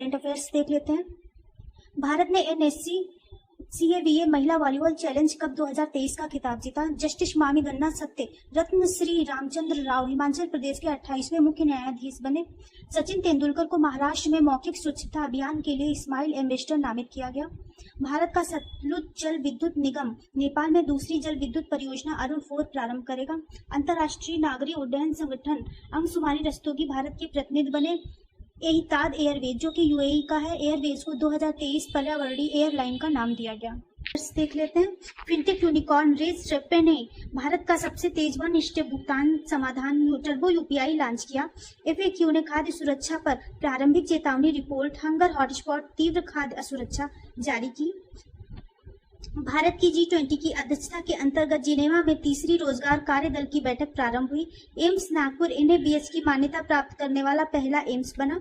Current affairs देख लेते हैं। भारत ने एनएससी सीएबीए महिला वॉलीबॉल चैलेंज कप 2023 का खिताब जीता। जस्टिस मामी गन्ना सत्य रत्न श्री रामचंद्र राव हिमाचल प्रदेश के 28वें मुख्य न्यायाधीश बने। सचिन तेंदुलकर को महाराष्ट्र में मौखिक स्वच्छता अभियान के लिए स्माइल एम्बेसडर नामित किया गया। भारत का सतलुज जल विद्युत निगम नेपाल में दूसरी जल विद्युत परियोजना अरुण 4 प्रारंभ करेगा। अंतर्राष्ट्रीय नागरिक उड्डयन संगठन अंशुमानी रस्तोगी भारत के प्रतिनिधि बने। एहिताद एयरवेज जो कि यूएई का है, एयरवेज को 2023 पर्यावरणीय एयरलाइन का नाम दिया गया। देख लेते हैं। फिनटेक यूनिकॉर्न रेज ट्रेपे ने भारत का सबसे तेज वन स्टेप भुगतान समाधान टर्बो यूपीआई लॉन्च किया। एफएक्यू ने खाद्य सुरक्षा पर प्रारंभिक चेतावनी रिपोर्ट हंगर हॉटस्पॉट तीव्र खाद्य असुरक्षा जारी की। भारत की G20 की अध्यक्षता के अंतर्गत जिनेवा में तीसरी रोजगार कार्य दल की बैठक प्रारंभ हुई। एम्स नागपुर NABH की मान्यता प्राप्त करने वाला पहला एम्स बना।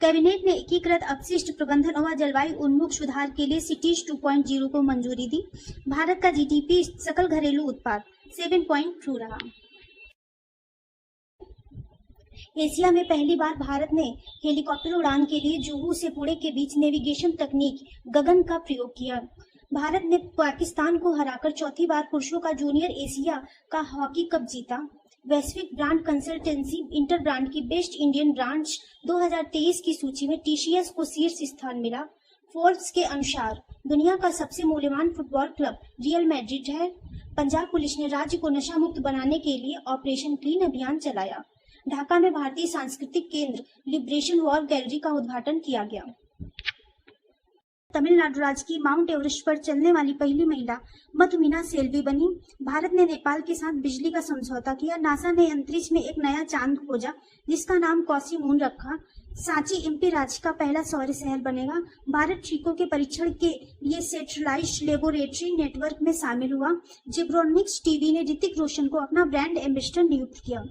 कैबिनेट ने एकीकृत अपशिष्ट प्रबंधन और जलवायु उन्मुख सुधार के लिए सिटीज 2.0 को मंजूरी दी। भारत का GDP सकल घरेलू उत्पाद 7.2 रहा। एशिया में पहली बार भारत ने हेलीकॉप्टर उड़ान के लिए जुहू से पुणे के बीच नेविगेशन तकनीक गगन का प्रयोग किया। भारत ने पाकिस्तान को हराकर चौथी बार पुरुषों का जूनियर एशिया का हॉकी कप जीता। वैश्विक ब्रांड कंसल्टेंसी इंटर ब्रांड की बेस्ट इंडियन ब्रांड्स 2023 की सूची में TCS को शीर्ष स्थान मिला। फोर्ब्स के अनुसार दुनिया का सबसे मूल्यवान फुटबॉल क्लब रियल मैड्रिड है। पंजाब पुलिस ने राज्य को नशा मुक्त बनाने के लिए ऑपरेशन क्लीन अभियान चलाया। ढाका में भारतीय सांस्कृतिक केंद्र लिबरेशन वॉर गैलरी का उद्घाटन किया गया। तमिलनाडु राज्य की माउंट एवरेस्ट पर चलने वाली पहली महिला मधुमिना सेल्वी बनी। भारत ने नेपाल के साथ बिजली का समझौता किया। नासा ने अंतरिक्ष में एक नया चांद खोजा जिसका नाम कौसी मून रखा। सांची MP राज्य का पहला सौर शहर बनेगा। भारत टीकों के परीक्षण के लिए सेंट्रलाइज्ड लेबोरेटरी नेटवर्क में शामिल हुआ। जेब्रोनिक्स टीवी ने ऋतिक रोशन को अपना ब्रांड एम्बेसडर नियुक्त किया।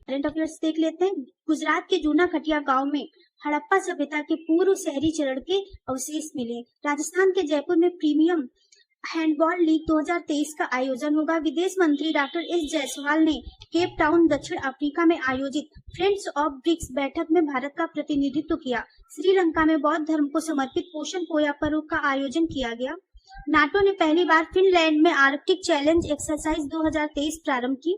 करंट अफेयर्स देख लेते हैं। गुजरात के जूना खटिया गांव में हड़प्पा सभ्यता के पूर्व शहरी चरण के अवशेष मिले। राजस्थान के जयपुर में प्रीमियम हैंडबॉल लीग 2023 का आयोजन होगा। विदेश मंत्री डॉक्टर S जायसवाल ने केप टाउन दक्षिण अफ्रीका में आयोजित फ्रेंड्स ऑफ ब्रिक्स बैठक में भारत का प्रतिनिधित्व किया। श्रीलंका में बौद्ध धर्म को समर्पित पोषण पोया पर्व का आयोजन किया गया। नाटो ने पहली बार फिनलैंड में आर्कटिक चैलेंज एक्सरसाइज 2023 प्रारंभ की।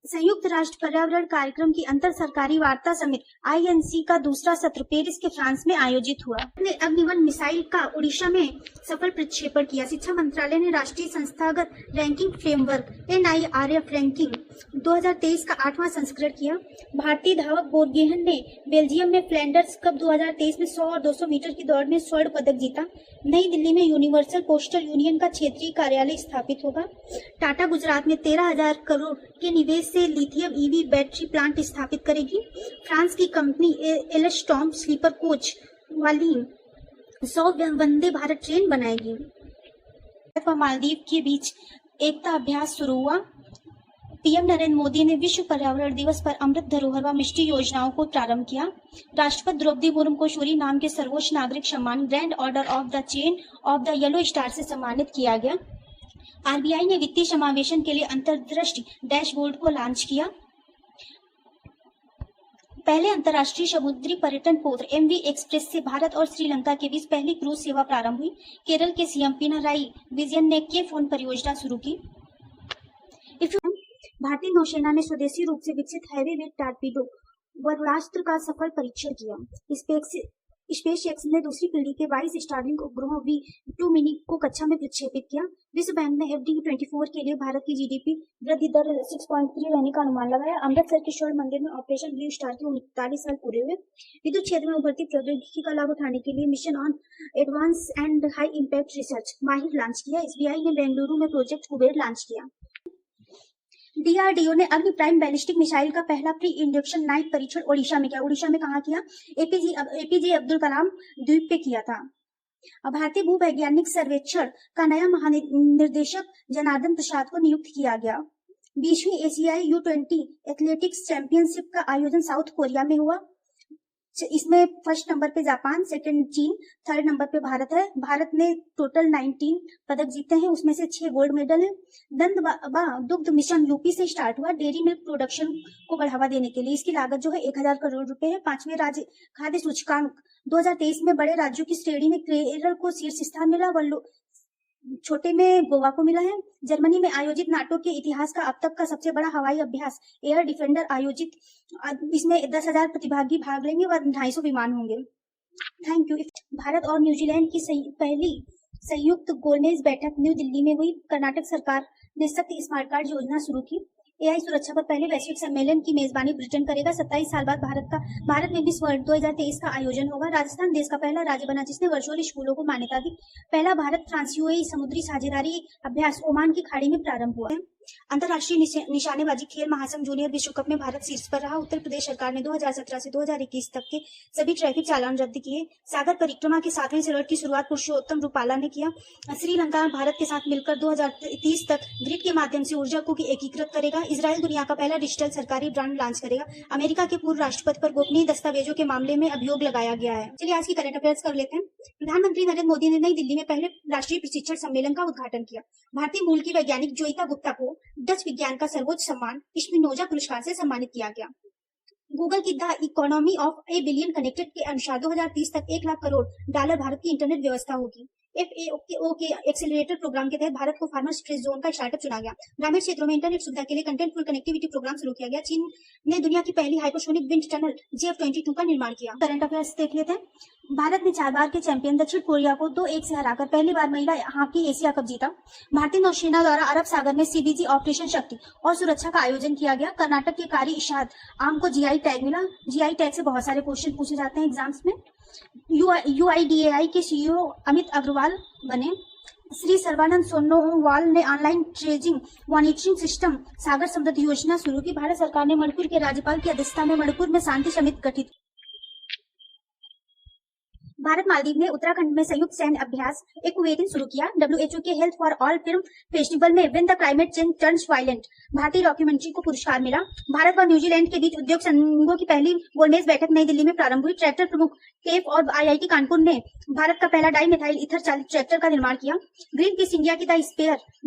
संयुक्त राष्ट्र पर्यावरण कार्यक्रम की अंतर सरकारी वार्ता समिति INC का दूसरा सत्र पेरिस के फ्रांस में आयोजित हुआ। ने अग्निवन मिसाइल का उड़ीसा में सफल प्रक्षेपण किया। शिक्षा मंत्रालय ने राष्ट्रीय संस्थागत रैंकिंग फ्रेमवर्क NIRF रैंकिंग 2023 का 8वां संस्करण किया। भारतीय धावक बोर्गेहन ने बेल्जियम में फ्लैंडर्स कप 2023 में 100 और 200 मीटर की दौड़ में स्वर्ण पदक जीता। नई दिल्ली में यूनिवर्सल पोस्टल यूनियन का क्षेत्रीय कार्यालय स्थापित होगा। टाटा गुजरात में 13,000 करोड़ के निवेश से लिथियम EV बैटरी प्लांट स्थापित करेगी। फ्रांस की कंपनी एलस्टॉम स्लीपर कोच वाली 100 वंदे भारत ट्रेन बनाएगी। भारत और मालदीव के बीच एकता अभ्यास शुरू हुआ। PM नरेंद्र मोदी ने विश्व पर्यावरण दिवस पर अमृत धरोहर व मिष्टी योजनाओं को प्रारंभ किया। राष्ट्रपति द्रौपदी मुर्मू को शूरी नाम के सर्वोच्च नागरिक सम्मान grand order of the chain of the yellow star से सम्मानित किया गया। RBI ने वित्तीय समावेशन के लिए अंतर्दृष्टि डैशबोर्ड को लॉन्च किया। पहले अंतर्राष्ट्रीय समुद्री पर्यटन पोत MV एक्सप्रेस से भारत और श्रीलंका के बीच पहली क्रूज सेवा प्रारंभ हुई। केरल के CM पिनाराई विजयन ने के फोन परियोजना शुरू की। भारतीय नौसेना ने स्वदेशी रूप से विकसित हैवीवेट टॉर्पीडो वरुणास्त्र का सफल परीक्षण किया। स्पेसएक्स ने दूसरी पीढ़ी के 22 स्टारलिंक उपग्रहों V2 मिनी को कक्षा में प्रक्षेपित किया। विश्व बैंक ने FD24 के लिए भारत की GDP वृद्धि दर 6.3 रहने का अनुमान लगाया। अमृतसर के स्वर्ण मंदिर में ऑपरेशन ब्लू स्टार के 39 साल पूरे हुए। विद्युत क्षेत्र में उभरती प्रौद्योगिकी का लाभ उठाने के लिए mission on advance and high impact research माहिर लॉन्च किया। SBI ने बेंगलुरु में प्रोजेक्ट कुबेर लॉन्च किया। DRDO ने अग्नि प्राइम बैलिस्टिक मिसाइल का पहला प्री इंडक्शन नाइट परीक्षण ओडिशा में किया। ओडिशा में कहाँ किया? APJ अब्दुल कलाम द्वीप पे किया था। भारतीय भूवैज्ञानिक सर्वेक्षण का नया महानिर्देशक जनार्दन प्रसाद को नियुक्त किया गया। 20वीं एशियाई U20 एथलेटिक्स चैंपियनशिप का आयोजन साउथ कोरिया में हुआ। इसमें फर्स्ट नंबर पे जापान, सेकंड चीन, थर्ड नंबर पे भारत है। भारत ने टोटल 19 पदक जीते हैं, उसमें से 6 गोल्ड मेडल है। दुग्ध मिशन यूपी से स्टार्ट हुआ डेयरी मिल्क प्रोडक्शन को बढ़ावा देने के लिए। इसकी लागत जो है 1000 करोड़ रुपए है। 5वें राज्य खाद्य सूचकांक 2023 में बड़े राज्यों की श्रेणी में केरल को शीर्ष स्थान मिला, छोटे में गोवा को मिला है। जर्मनी में आयोजित नाटो के इतिहास का अब तक का सबसे बड़ा हवाई अभ्यास एयर डिफेंडर आयोजित, इसमें 10,000 प्रतिभागी भाग लेंगे और 250 विमान होंगे। Thank you. भारत और न्यूजीलैंड की पहली संयुक्त गोलमेज बैठक न्यू दिल्ली में हुई। कर्नाटक सरकार ने सख्त स्मार्ट कार्ड योजना शुरू की। एआई सुरक्षा पर पहले वैश्विक सम्मेलन की मेजबानी ब्रिटेन करेगा। 27 साल बाद भारत में मिस वर्ल्ड 2023 का आयोजन होगा। राजस्थान देश का पहला राज्य बना जिसने वर्चुअल स्कूलों को मान्यता दी। पहला भारत फ्रांस यूएई समुद्री साझेदारी अभ्यास ओमान की खाड़ी में प्रारंभ हुआ है। अंतर्राष्ट्रीय निशानेबाजी खेल महासंघ जूनियर विश्व कप में भारत शीर्ष पर रहा। उत्तर प्रदेश सरकार ने 2017 से 2021 तक के सभी ट्रैफिक चालान रद्द किए। सागर परिक्रमा के 7वें चरण की शुरुआत पुरुषोत्तम रूपाला ने किया। श्रीलंका भारत के साथ मिलकर 2030 तक ग्रिड के माध्यम से ऊर्जा को एकीकृत करेगा। इजरायल दुनिया का पहला डिजिटल सरकारी ब्रांड लॉन्च करेगा। अमेरिका के पूर्व राष्ट्रपति पर गोपनीय दस्तावेजों के मामले में अभियोग लगाया गया है। चलिए आज की करंट अफेयर्स कर लेते हैं। प्रधानमंत्री नरेंद्र मोदी ने नई दिल्ली में पहले राष्ट्रीय प्रशिक्षण सम्मेलन का उद्घाटन किया। भारतीय मूल की वैज्ञानिक जोईता गुप्ता को डच विज्ञान का सर्वोच्च सम्मान स्पिनोजा पुरस्कार से सम्मानित किया गया। गूगल की the economy of A billion connected के अनुसार 2030 तक 1 लाख करोड़ डॉलर भारत की इंटरनेट व्यवस्था होगी। FAO के एक्सेलरेटर प्रोग्राम के तहत भारत को फार्मर स्ट्रेस जोन का स्टार्टअप चुना गया। ग्रामीण क्षेत्रों में इंटरनेट सुविधा के लिए कंटेंटफुल कनेक्टिविटी प्रोग्राम शुरू किया गया। चीन ने दुनिया की पहली हाइपरसोनिक विंड टनल JF-22 का निर्माण किया। करंट अफेयर्स देख लेते हैं। भारत ने 4 बार के चैंपियन दक्षिण कोरिया को 2-1 से हराकर पहली बार महिला हॉकी एशिया कप जीता। भारतीय नौसेना द्वारा अरब सागर में CBG ऑपरेशन शक्ति और सुरक्षा का आयोजन किया गया। कर्नाटक के कारी इशाद आम को GI टैग मिला। GI टैग से बहुत सारे क्वेश्चन पूछे जाते हैं एग्जाम्स में। UIDAI के CEO अमित अग्रवाल बने। श्री सर्बानंद सोनोवाल ने ऑनलाइन ट्रेजिंग मॉनिटरिंग सिस्टम सागर समृद्धि योजना शुरू की। भारत सरकार ने मणिपुर के राज्यपाल की अध्यक्षता में मणिपुर में शांति समिति गठित। भारत मालदीव ने उत्तराखंड में संयुक्त सैन्य अभ्यास एक्वेटिन शुरू किया। WHO के health for all film festival में when the climate change turns violent भारतीय डॉक्यूमेंट्री को पुरस्कार मिला। भारत और न्यूजीलैंड के बीच उद्योग संघों की पहली गोलमेज बैठक नई दिल्ली में प्रारंभ हुई। ट्रैक्टर प्रमुख टेप और IIT कानपुर ने भारत का पहला डाई मिथाइल ईथर चालित ट्रैक्टर का निर्माण किया। ग्रीन पीस इंडिया की द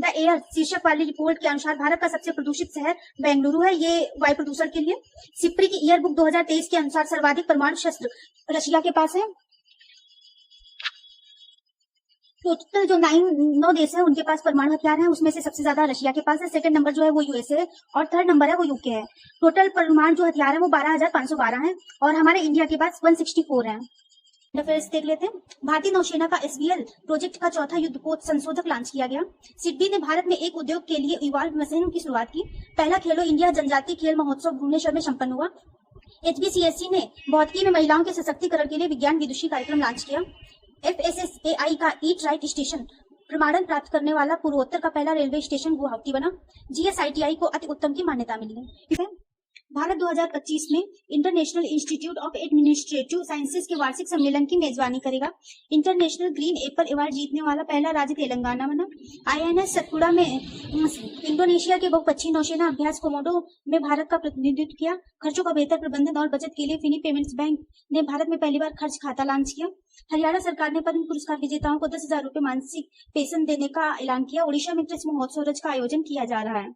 एयर शीर्षक वाली रिपोर्ट के अनुसार भारत का सबसे प्रदूषित शहर बेंगलुरु है, ये वायु प्रदूषण के लिए। सिप्री की ईयर बुक 2023 के अनुसार सर्वाधिक परमाणु शस्त्र रशिया के पास है। टोटल जो 9 देश है उनके पास परमाणु हथियार है, उसमें से सबसे ज्यादा रशिया के पास है। सेकंड नंबर जो है वो USA है और थर्ड नंबर है वो UK है। टोटल परमाणु जो हथियार है वो 12,512 है और हमारे इंडिया के पास 164 है। देख लेते हैं। भारतीय नौसेना का SBL प्रोजेक्ट का चौथा युद्धपोत संशोधक लॉन्च किया गया। सिडबी ने भारत में एक उद्योग के लिए इवॉल्व मशीन की शुरुआत की। पहला खेलो इंडिया जनजातीय खेल महोत्सव भुवनेश्वर में संपन्न हुआ। HBCSC ने भौतिकी में महिलाओं के सशक्तिकरण के लिए विज्ञान विदुषी कार्यक्रम लॉन्च किया। FSSAI का ईट राइट स्टेशन प्रमाणन प्राप्त करने वाला पूर्वोत्तर का पहला रेलवे स्टेशन गुवाहाटी बना। GSITI को अति उत्तम की मान्यता मिली है। भारत 2025 में international institute of administrative sciences के वार्षिक सम्मेलन की मेजबानी करेगा। इंटरनेशनल ग्रीन एप्पल अवार्ड जीतने वाला पहला राज्य तेलंगाना बना। INS सतपुड़ा में इंडोनेशिया के बहुपक्षीय नौसेना अभ्यास कोमोडो में भारत का प्रतिनिधित्व किया। खर्चों का बेहतर प्रबंधन और बचत के लिए फिनी पेमेंट्स बैंक ने भारत में पहली बार खर्च खाता लॉन्च किया। हरियाणा सरकार ने पद्म पुरस्कार विजेताओं को 10,000 रुपए मानसिक पेंशन देने का ऐलान किया। ओडिशा में कृषि महोत्सव रज का आयोजन किया जा रहा है।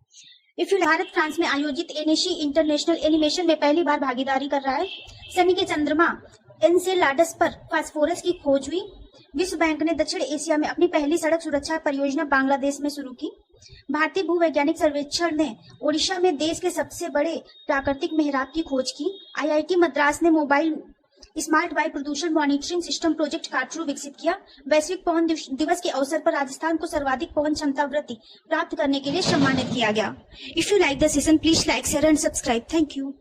भारत फ्रांस में आयोजित एनेशी इंटरनेशनल एनिमेशन में पहली बार भागीदारी कर रहा है। शनि के चंद्रमा एनसेलाडस पर फास्फोरस की खोज हुई। विश्व बैंक ने दक्षिण एशिया में अपनी पहली सड़क सुरक्षा परियोजना बांग्लादेश में शुरू की। भारतीय भूवैज्ञानिक सर्वेक्षण ने ओडिशा में देश के सबसे बड़े प्राकृतिक मेहराब की खोज की। IIT मद्रास ने मोबाइल स्मार्ट वायु प्रदूषण मॉनिटरिंग सिस्टम प्रोजेक्ट काटरू विकसित किया। वैश्विक पवन दिवस के अवसर पर राजस्थान को सर्वाधिक पवन क्षमता वृद्धि प्राप्त करने के लिए सम्मानित किया गया। If you like the session please like share and subscribe. Thank you.